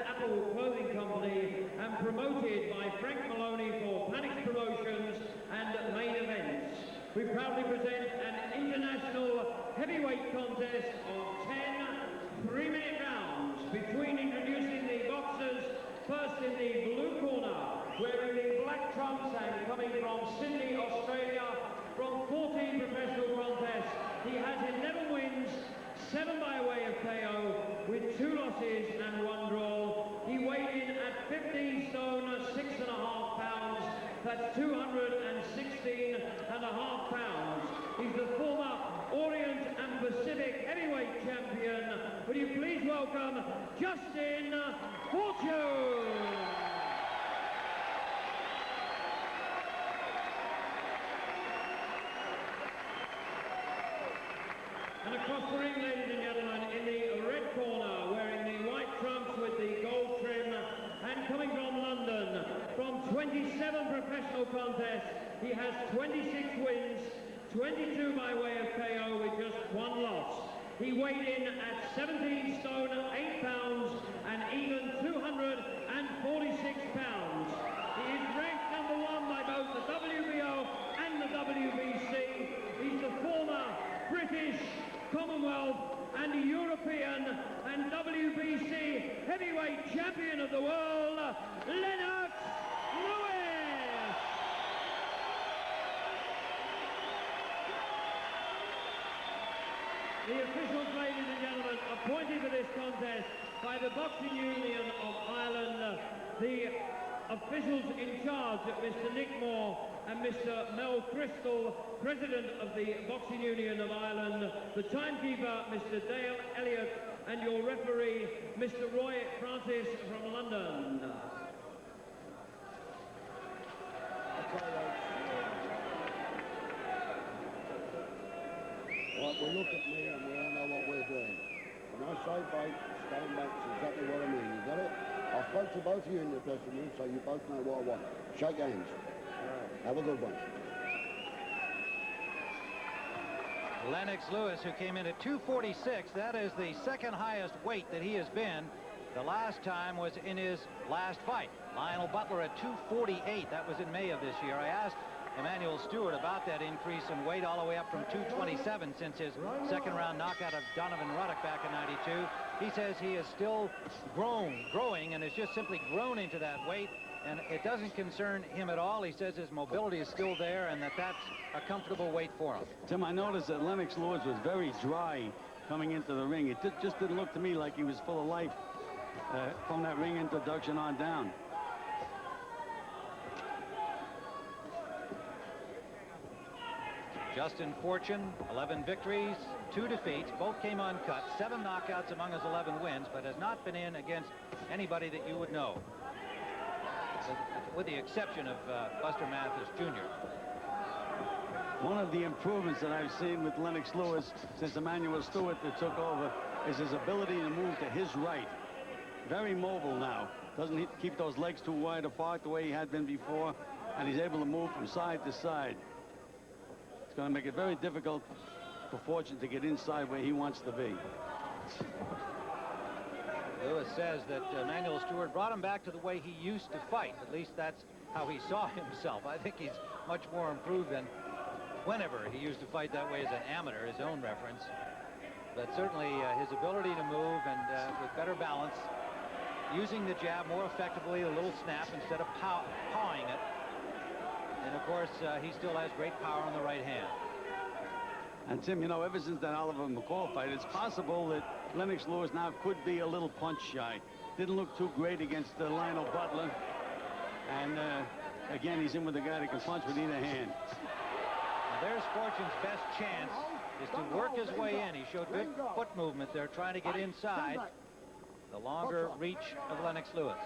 Apple Clothing Company and promoted by Frank Maloney for Panics Promotions and Main Events. We proudly present an international heavyweight contest of 10 3-minute rounds between introducing the boxers. First in the blue corner, wearing the black trunks and coming from Sydney, Australia, from 14 professional contests. He has 11 wins, 7 by way of KO, with 2 losses and 1 draw. He weighed in at 15 stone, 6.5 pounds. That's 216.5 pounds. He's the former Orient and Pacific heavyweight champion. Would you please welcome Justin Fォrchun. And across the ring, ladies and gentlemen, in the red corner, wearing the white trunks with the gold trim, and coming from London, from 27 professional contests, he has 26 wins, 22 by way of KO with just 1 loss. He weighed in at 17 stone, 8 pounds, and even 246 pounds. He is ranked #1 by both the WBO and the WBC. He's the former British, Commonwealth, and European and WBC heavyweight champion of the world, Lenox. The officials, ladies and gentlemen, appointed for this contest by the Boxing Union of Ireland, the officials in charge, Mr. Nick Moore and Mr. Mel Crystal, President of the Boxing Union of Ireland, the timekeeper, Mr. Dale Elliott, and your referee, Mr. Roy Francis from London. Right, well, look at me and we all know what we're doing. When I say bait, stand back, it's exactly what I mean. You got it? I spoke to both of you in the dressing room, so you both know what I want. Shake hands. Have a good one. Lennox Lewis, who came in at 246, that is the second highest weight that he has been. The last time was in his last fight. Lionel Butler at 248. That was in May of this year. I asked Emmanuel Stewart about that increase in weight all the way up from 227 since his second round knockout of Donovan Ruddock back in '92. He says he is still growing and has just simply grown into that weight, and it doesn't concern him at all. He says his mobility is still there and that's a comfortable weight for him. Tim, I noticed that Lennox Lewis was very dry coming into the ring. It just didn't look to me like he was full of life from that ring introduction on down. Justin Fォrchun, 11 victories, 2 defeats. Both came uncut. 7 knockouts among his 11 wins, but has not been in against anybody that you would know, with the exception of Buster Mathis Jr. One of the improvements that I've seen with Lennox Lewis since Emmanuel Stewart that took over is his ability to move to his right. Very mobile now. Doesn't keep those legs too wide apart the way he had been before, and he's able to move from side to side. It's going to make it very difficult for Fォrchun to get inside where he wants to be. Lewis says that Emmanuel Stewart brought him back to the way he used to fight. At least that's how he saw himself. I think he's much more improved than whenever he used to fight that way as an amateur, his own reference. But certainly his ability to move and with better balance, using the jab more effectively, a little snap instead of pawing it. And of course, he still has great power on the right hand. And Tim, you know, ever since that Oliver McCall fight, it's possible that Lennox Lewis now could be a little punch shy. Didn't look too great against Lionel Butler. And again, he's in with a guy that can punch with either hand. Now, there's Fォrchun's best chance is to work his way in. He showed good foot movement there, trying to get inside the longer reach of Lennox Lewis.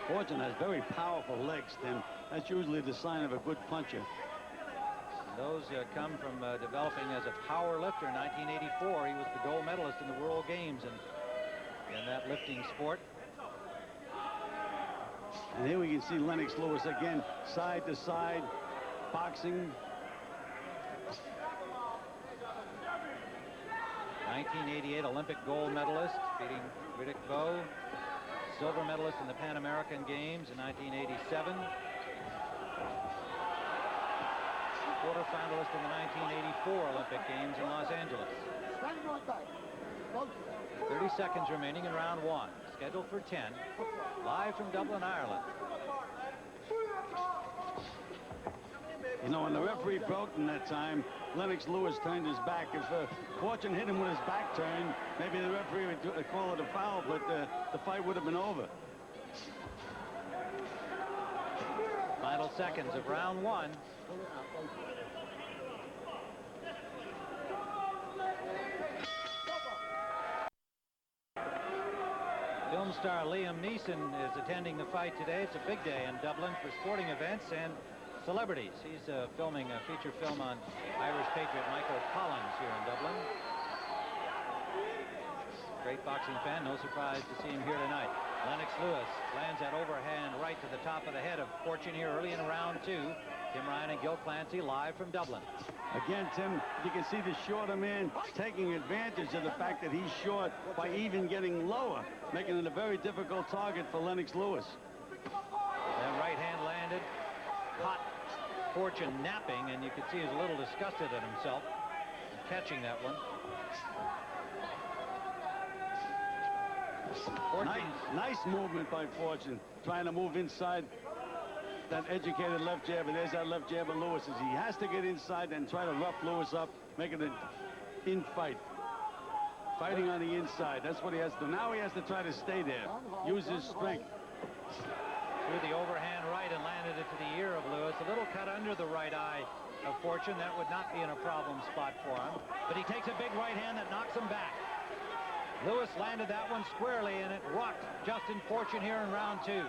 Fォrchun has very powerful legs, Tim. That's usually the sign of a good puncher. Those come from developing as a power lifter in 1984. He was the gold medalist in the World Games in that lifting sport. And here we can see Lennox Lewis again, side to side, boxing. 1988 Olympic gold medalist, beating Riddick Bowe. silver medalist in the Pan American Games in 1987. Quarterfinalist in the 1984 Olympic Games in Los Angeles. 30 seconds remaining in round one. Scheduled for 10. Live from Dublin, Ireland. You know, when the referee broke in that time, Lennox Lewis turned his back. If Fortune hit him with his back turned, maybe the referee would call it a foul, but the fight would have been over. Final seconds of round one. Film star Liam Neeson is attending the fight today. It's a big day in Dublin for sporting events and celebrities. He's filming a feature film on Irish patriot Michael Collins here in Dublin. Great boxing fan, no surprise to see him here tonight. Lennox Lewis lands that overhand right to the top of the head of Fortune here early in round two. Tim Ryan and Gil Clancy live from Dublin. Again, Tim, you can see the shorter man taking advantage of the fact that he's short by even getting lower, making it a very difficult target for Lennox Lewis. That right hand landed, caught Fortune napping, and you could see he's a little disgusted at himself catching that one. Nice movement by Fortune, trying to move inside that educated left jab, and there's that left jab of Lewis's. He has to get inside and try to rough Lewis up, make it an in fight. Fighting on the inside, that's what he has to do. Now he has to try to stay there, use his strength. Threw the overhand right and landed it to the ear of Lewis. A little cut under the right eye of Fortune. That would not be in a problem spot for him. But he takes a big right hand that knocks him back. Lewis landed that one squarely, and it rocked Justin Fortune here in round two.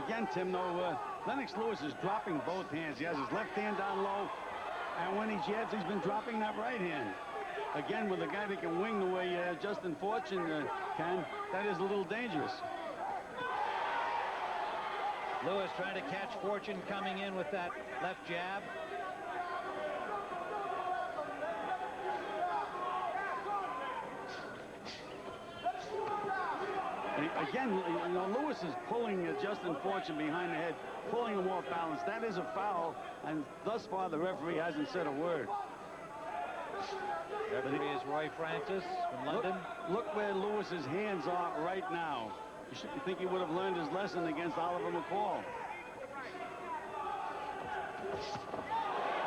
Again, Tim, though, Lennox Lewis is dropping both hands. He has his left hand down low, and when he jabs, he's been dropping that right hand. Again, with a guy that can wing the way Justin Fortune can, that is a little dangerous. Lewis trying to catch Fortune coming in with that left jab. Again, you know, Lewis is pulling Justin Fortune behind the head, pulling him off balance. That is a foul, and thus far the referee hasn't said a word. Referee is Roy Francis from London. Look where Lewis's hands are right now. You shouldn't think he would have learned his lesson against Oliver McCall.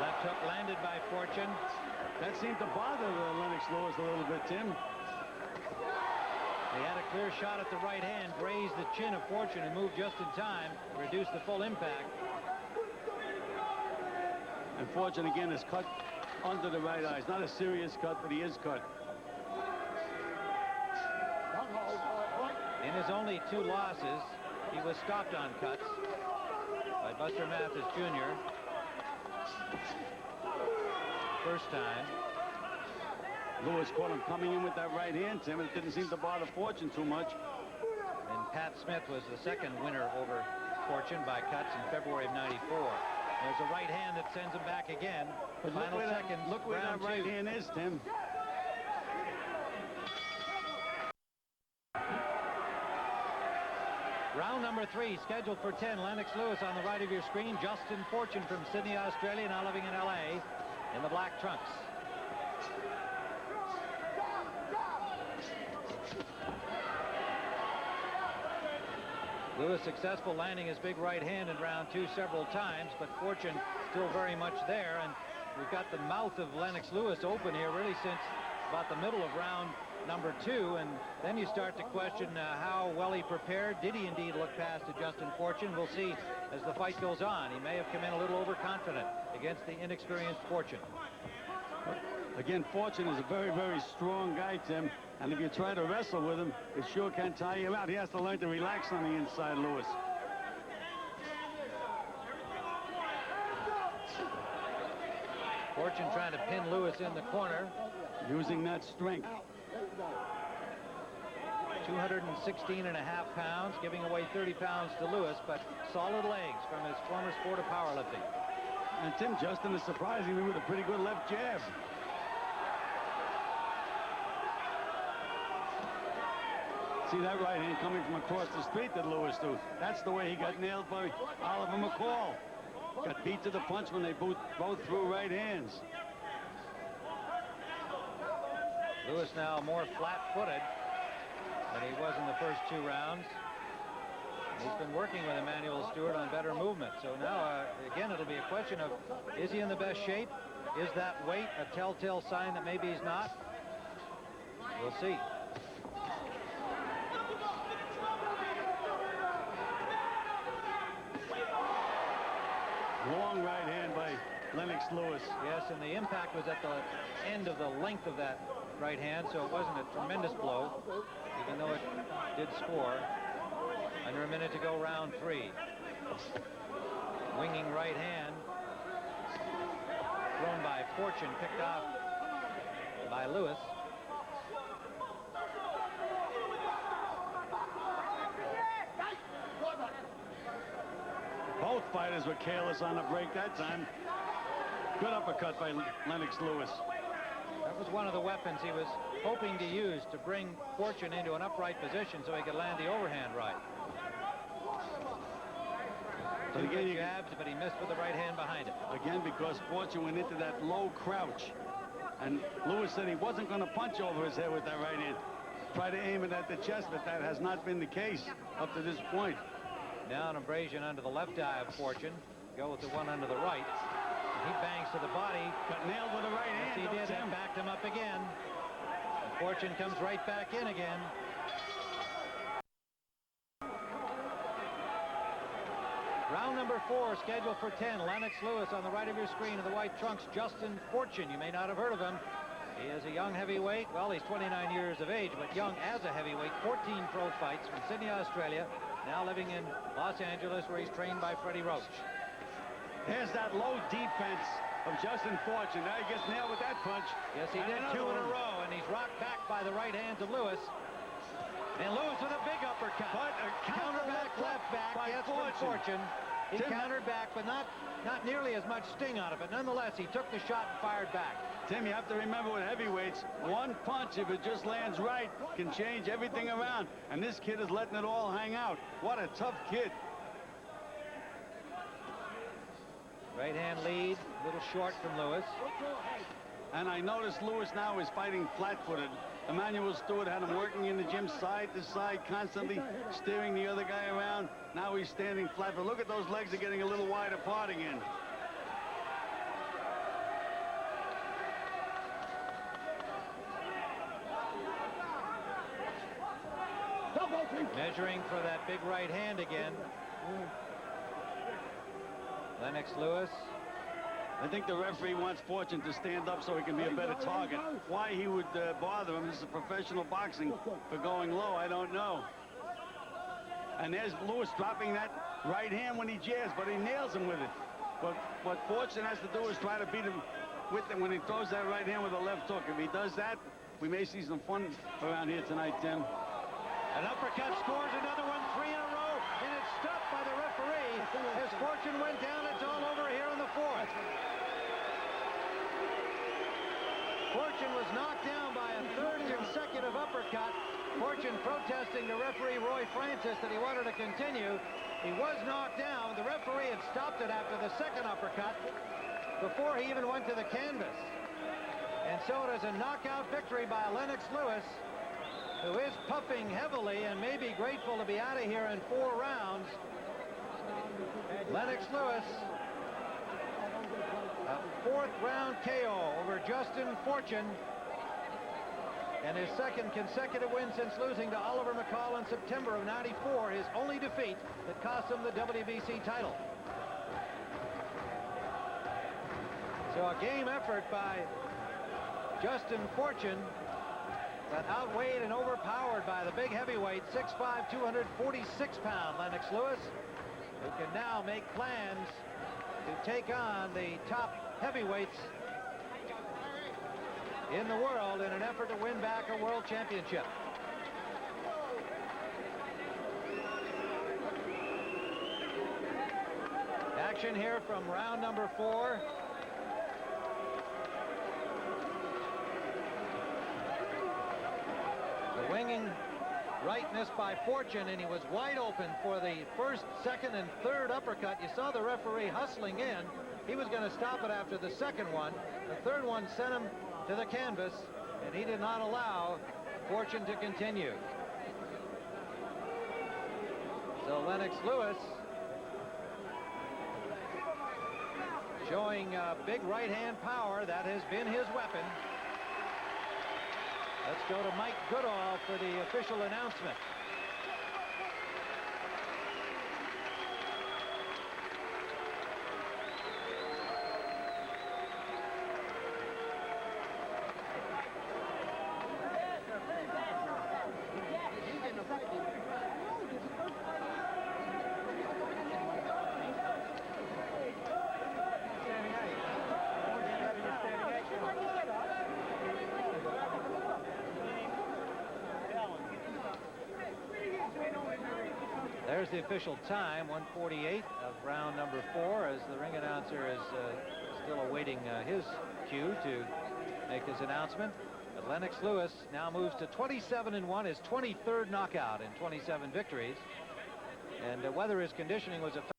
Left hook landed by Fortune. That seemed to bother Lennox Lewis a little bit, Tim. He had a clear shot at the right hand, grazed the chin of Fortune and moved just in time to reduce the full impact. And Fortune again is cut under the right eye. It's not a serious cut, but he is cut. In his only two losses, he was stopped on cuts by Buster Mathis Jr. First time. Lewis caught him coming in with that right hand, Tim. It didn't seem to bother Fortune too much. And Pat Smith was the second winner over Fortune by cuts in February of '94. There's a right hand that sends him back again. But Final seconds. Look where that right hand is, Tim. Round number 3, scheduled for 10. Lennox Lewis on the right of your screen. Justin Fortune from Sydney, Australia, now living in LA in the black trunks. Lewis successful landing his big right hand in round 2 several times, but Fortune still very much there, and we've got the mouth of Lennox Lewis open here really since about the middle of round number 2, and then you start to question how well he prepared. Did he indeed look past to Justin Fortune? We'll see as the fight goes on. He may have come in a little overconfident against the inexperienced Fortune. Again, Fortune is a very, very strong guy, Tim. And if you try to wrestle with him, it sure can tire you out. He has to learn to relax on the inside, Lewis. Fortune trying to pin Lewis in the corner. Using that strength. 216.5 pounds, giving away 30 pounds to Lewis, but solid legs from his former sport of powerlifting. And Tim, Justin is surprising me with a pretty good left jab. See that right hand coming from across the street that Lewis threw. That's the way he got nailed by Oliver McCall. Got beat to the punch when they both threw right hands. Lewis now more flat-footed than he was in the first 2 rounds. He's been working with Emmanuel Stewart on better movement. So now, again, it'll be a question of, is he in the best shape? Is that weight a telltale sign that maybe he's not? We'll see. Long right hand by Lennox Lewis. Yes, and the impact was at the end of the length of that right hand, so it wasn't a tremendous blow, even though it did score. Under a minute to go, round 3. Winging right hand. Thrown by Fortune, picked off by Lewis. Both fighters were careless on the break that time. Good uppercut by Lennox Lewis. That was one of the weapons he was hoping to use to bring Fortune into an upright position so he could land the overhand right. But again, jabs, but he missed with the right hand behind it. Again, because Fortune went into that low crouch. And Lewis said he wasn't going to punch over his head with that right hand. Try to aim it at the chest, but that has not been the case up to this point. Now an abrasion under the left eye of Fortune. Go with the one under the right. He bangs to the body. Got nailed with the right hand. Yes, he did. And backed him up again. And Fortune comes right back in again. Round number 4, scheduled for 10. Lennox Lewis on the right of your screen in the white trunks. Justin Fortune. You may not have heard of him. He is a young heavyweight. Well, he's 29 years of age, but young as a heavyweight. 14 pro fights from Sydney, Australia. Now living in Los Angeles, where he's trained by Freddie Roach. There's that low defense of Justin Fortune. Now he gets nailed with that punch. Yes, he did 2 in a row, and he's rocked back by the right hands of Lewis. And Lewis with a big uppercut. But a counter back, left back. Yes, from Fortune. He countered back, but not nearly as much sting on it. But nonetheless, he took the shot and fired back. Tim, you have to remember with heavyweights, one punch, if it just lands right, can change everything around. And this kid is letting it all hang out. What a tough kid. Right hand lead, a little short from Lewis. And I notice Lewis now is fighting flat-footed. Emmanuel Stewart had him working in the gym side to side, constantly steering the other guy around. Now he's standing flat. But look at those legs are getting a little wide apart again. Measuring for that big right hand again. Lennox Lewis. I think the referee wants Fortune to stand up so he can be a better target. Why he would bother him, this is professional boxing, for going low, I don't know. And there's Lewis dropping that right hand when he jabs, but he nails him with it. But what Fortune has to do is try to beat him with it when he throws that right hand with a left hook. If he does that, we may see some fun around here tonight, Tim. An uppercut scores another one, 3 in a row, and it's stopped by the referee. As Fortune went down, it's all over here in the 4th. Fortune was knocked down by a 3rd consecutive uppercut. Fortune protesting to referee Roy Francis that he wanted to continue. He was knocked down. The referee had stopped it after the 2nd uppercut before he even went to the canvas. And so it is a knockout victory by Lennox Lewis, who is puffing heavily and may be grateful to be out of here in 4 rounds. Lennox Lewis, a 4th round KO over Justin Fortune, and his 2nd consecutive win since losing to Oliver McCall in September of '94, his only defeat that cost him the WBC title. So a game effort by Justin Fortune, but outweighed and overpowered by the big heavyweight, 6'5", 246-pound Lennox Lewis, who can now make plans to take on the top heavyweights in the world in an effort to win back a world championship. Action here from round number 4. The winging Right missed by Fortune, and he was wide open for the first, second, and third uppercut. You saw the referee hustling in. He was going to stop it after the second one. The third one sent him to the canvas, and he did not allow Fortune to continue. So Lennox Lewis showing big right-hand power. That has been his weapon. Let's go to Mike Goodall for the official announcement. There's the official time, 1:48 of round number 4, as the ring announcer is still awaiting his cue to make his announcement. But Lennox Lewis now moves to 27-1, his 23rd knockout in 27 victories. And whether his conditioning was affected